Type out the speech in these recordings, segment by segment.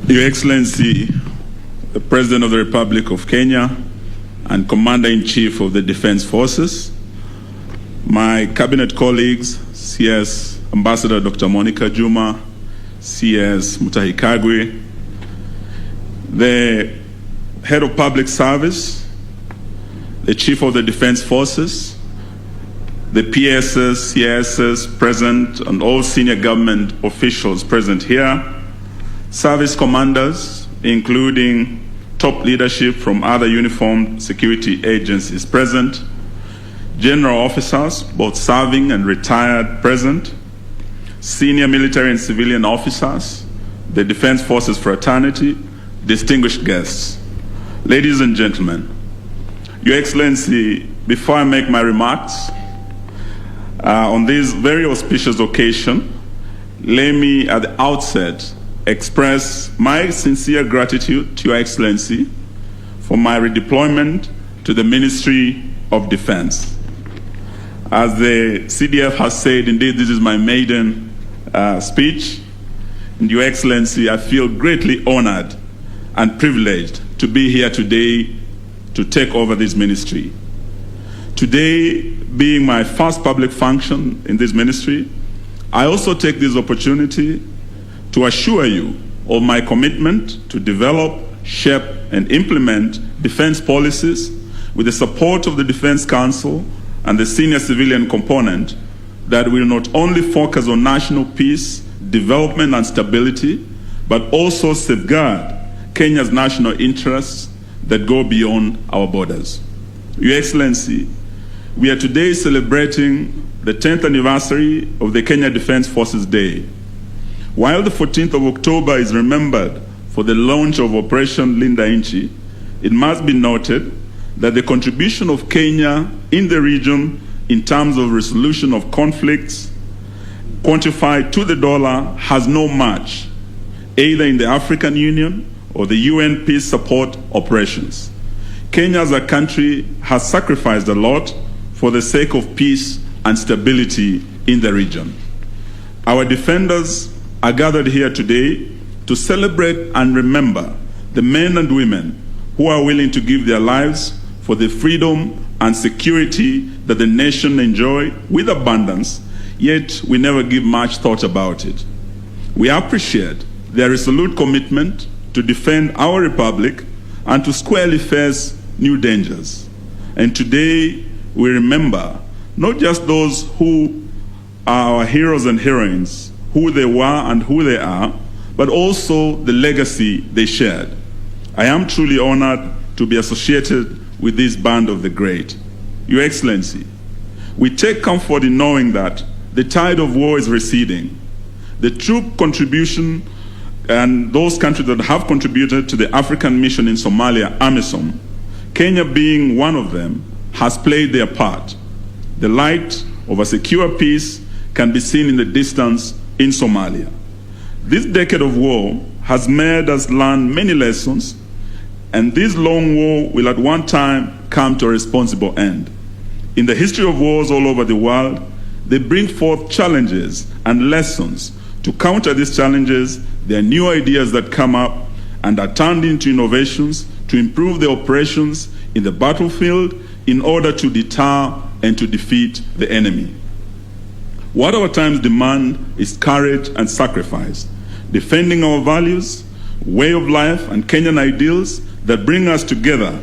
Your Excellency, the President of the Republic of Kenya and Commander-in-Chief of the Defense Forces, my cabinet colleagues, CS Ambassador Dr. Monica Juma, CS Mutahi Kagwe, the Head of Public Service, the Chief of the Defense Forces, the PSs, CSs present, and all senior government officials present here, service commanders, including top leadership from other uniformed security agencies present, general officers, both serving and retired, present, senior military and civilian officers, the Defense Forces fraternity, distinguished guests. Ladies and gentlemen, Your Excellency, before I make my remarks on this very auspicious occasion, let me at the outset express my sincere gratitude to Your Excellency for my redeployment to the Ministry of Defense. As the CDF has said, indeed, this is my maiden speech. And Your Excellency, I feel greatly honored and privileged to be here today to take over this ministry. Today, being my first public function in this ministry, I also take this opportunity to assure you of my commitment to develop, shape, and implement defense policies with the support of the Defense Council and the senior civilian component that will not only focus on national peace, development, and stability, but also safeguard Kenya's national interests that go beyond our borders. Your Excellency, we are today celebrating the 10th anniversary of the Kenya Defense Forces Day. While the 14th of October is remembered for the launch of Operation Linda Inchi, it must be noted that the contribution of Kenya in the region in terms of resolution of conflicts quantified to the dollar has no match, either in the African Union or the UN peace support operations. Kenya as a country has sacrificed a lot for the sake of peace and stability in the region. Our defenders are gathered here today to celebrate and remember the men and women who are willing to give their lives for the freedom and security that the nation enjoys with abundance, yet we never give much thought about it. We appreciate their resolute commitment to defend our republic and to squarely face new dangers. And today we remember not just those who are our heroes and heroines, who they were and who they are, but also the legacy they shared. I am truly honored to be associated with this band of the great. Your Excellency, we take comfort in knowing that the tide of war is receding. The troop contribution and those countries that have contributed to the African mission in Somalia, AMISOM, Kenya being one of them, has played their part. The light of a secure peace can be seen in the distance in Somalia. This decade of war has made us learn many lessons, and this long war will at one time come to a responsible end. In the history of wars all over the world, they bring forth challenges and lessons. To counter these challenges, there are new ideas that come up and are turned into innovations to improve the operations in the battlefield in order to deter and to defeat the enemy. What our times demand is courage and sacrifice, defending our values, way of life, and Kenyan ideals that bring us together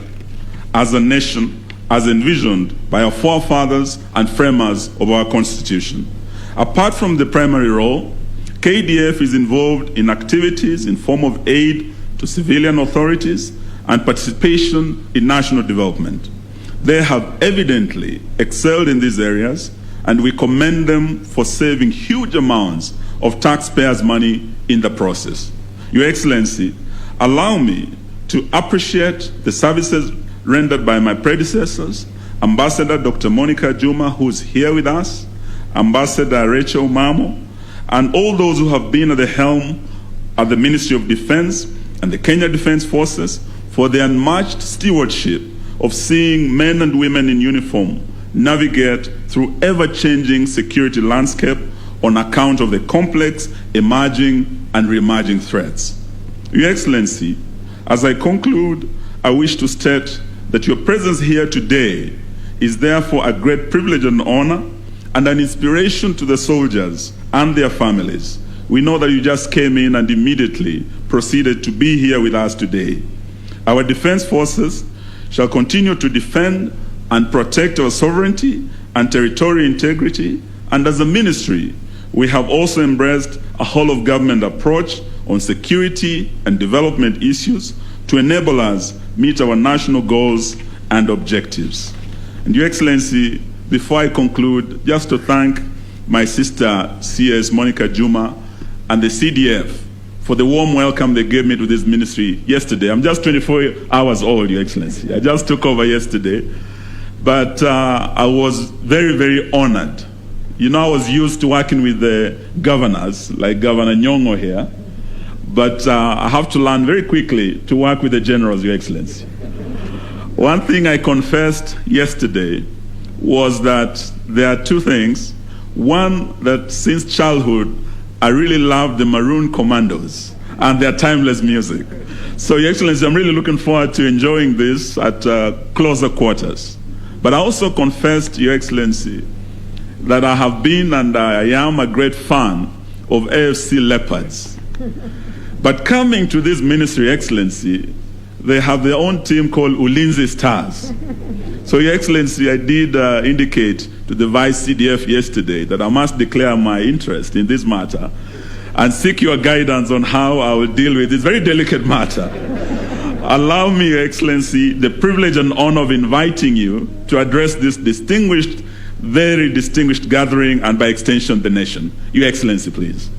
as a nation, as envisioned by our forefathers and framers of our Constitution. Apart from the primary role, KDF is involved in activities in form of aid to civilian authorities and participation in national development. They have evidently excelled in these areas, and we commend them for saving huge amounts of taxpayers' money in the process. Your Excellency, allow me to appreciate the services rendered by my predecessors, Ambassador Dr. Monica Juma, who is here with us, Ambassador Rachel Mamo, and all those who have been at the helm at the Ministry of Defense and the Kenya Defense Forces for their unmatched stewardship of seeing men and women in uniform navigate through ever-changing security landscape on account of the complex emerging and re-emerging threats. Your Excellency, as I conclude, I wish to state that your presence here today is therefore a great privilege and honor and an inspiration to the soldiers and their families. We know that you just came in and immediately proceeded to be here with us today. Our defense forces shall continue to defend and protect our sovereignty and territorial integrity, and as a ministry, we have also embraced a whole-of-government approach on security and development issues to enable us meet our national goals and objectives. And Your Excellency, before I conclude, just to thank my sister CS Monica Juma and the CDF for the warm welcome they gave me to this ministry yesterday. I'm just 24 hours old, Your Excellency. I just took over yesterday. But I was very, very honored. You know, I was used to working with the governors, like Governor Nyong'o here. But I have to learn very quickly to work with the generals, Your Excellency. One thing I confessed yesterday was that there are two things. One, that since childhood, I really loved the Maroon Commandos and their timeless music. So, Your Excellency, I'm really looking forward to enjoying this at closer quarters. But I also confessed, Your Excellency, that I have been and I am a great fan of AFC Leopards. But coming to this ministry, Your Excellency, they have their own team called Ulinzi Stars. So, Your Excellency, I did indicate to the Vice CDF yesterday that I must declare my interest in this matter and seek your guidance on how I will deal with this very delicate matter. Allow me, Your Excellency, the privilege and honor of inviting you to address this distinguished, very distinguished gathering and by extension the nation. Your Excellency, please.